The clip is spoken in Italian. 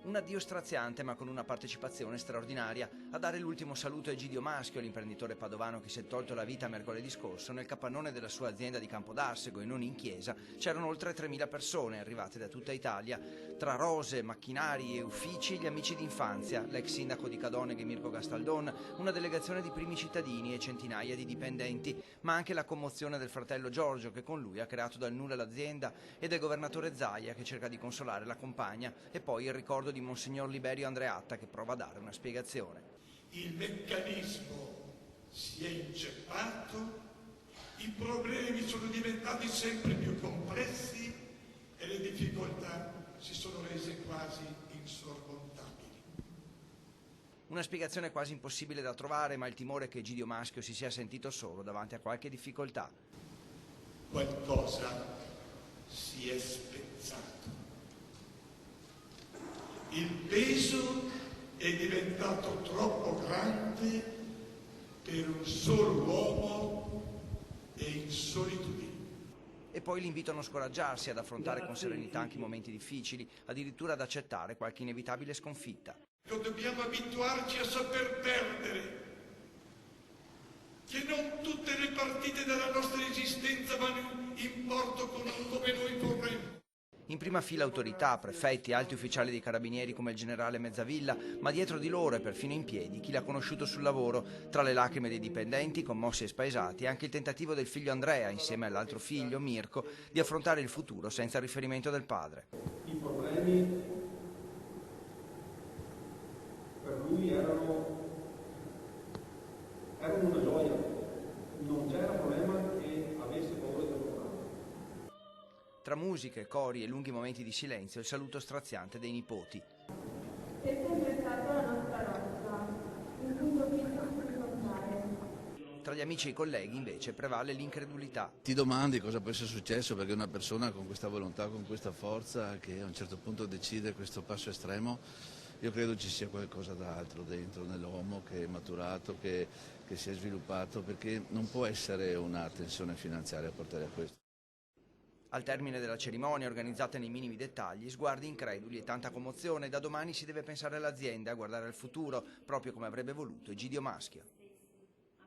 Un addio straziante ma con una partecipazione straordinaria. A dare l'ultimo saluto a Egidio Maschio, l'imprenditore padovano che si è tolto la vita mercoledì scorso. Nel capannone della sua azienda di Campodarsego e non in chiesa c'erano oltre 3.000 persone arrivate da tutta Italia. Tra rose, macchinari e uffici gli amici d'infanzia, l'ex sindaco di Cadoneghe Mirko Gastaldon, una delegazione di primi cittadini e centinaia di dipendenti, ma anche la commozione del fratello Giorgio che con lui ha creato dal nulla l'azienda e del governatore Zaia che cerca di consolare la compagna, e poi il ricordo di Monsignor Liberio Andreatta che prova a dare una spiegazione. Il meccanismo si è inceppato, i problemi sono diventati sempre più complessi e le difficoltà si sono rese quasi insormontabili. Una spiegazione quasi impossibile da trovare, ma il timore è che Egidio Maschio si sia sentito solo davanti a qualche difficoltà. Qualcosa si è spezzato. Il peso è diventato troppo grande per un solo uomo e in solitudine. E poi l'invito a non scoraggiarsi, ad affrontare con serenità anche i momenti difficili, addirittura ad accettare qualche inevitabile sconfitta. Non dobbiamo abituarci a saper perdere, che non tutte le partite della nostra esistenza vanno in porto come noi vorremmo. In prima fila autorità, prefetti, alti ufficiali dei carabinieri come il generale Mezzavilla, ma dietro di loro e perfino in piedi chi l'ha conosciuto sul lavoro, tra le lacrime dei dipendenti, commossi e spaesati, anche il tentativo del figlio Andrea, insieme all'altro figlio, Mirko, di affrontare il futuro senza il riferimento del padre. I problemi per lui erano una gioia, non c'era problema che avesse paura del problema. Tra musiche, cori e lunghi momenti di silenzio, il saluto straziante dei nipoti. È sempre stata la nostra rotta, un punto fisso per ricordare. Tra gli amici e i colleghi, invece, prevale l'incredulità. Ti domandi cosa può essere successo, perché una persona con questa volontà, con questa forza, che a un certo punto decide questo passo estremo, io credo ci sia qualcosa d'altro dentro nell'uomo che è maturato, che si è sviluppato, perché non può essere una tensione finanziaria a portare a questo. Al termine della cerimonia, organizzata nei minimi dettagli, sguardi increduli e tanta commozione. Da domani si deve pensare all'azienda, a guardare al futuro, proprio come avrebbe voluto Egidio Maschio.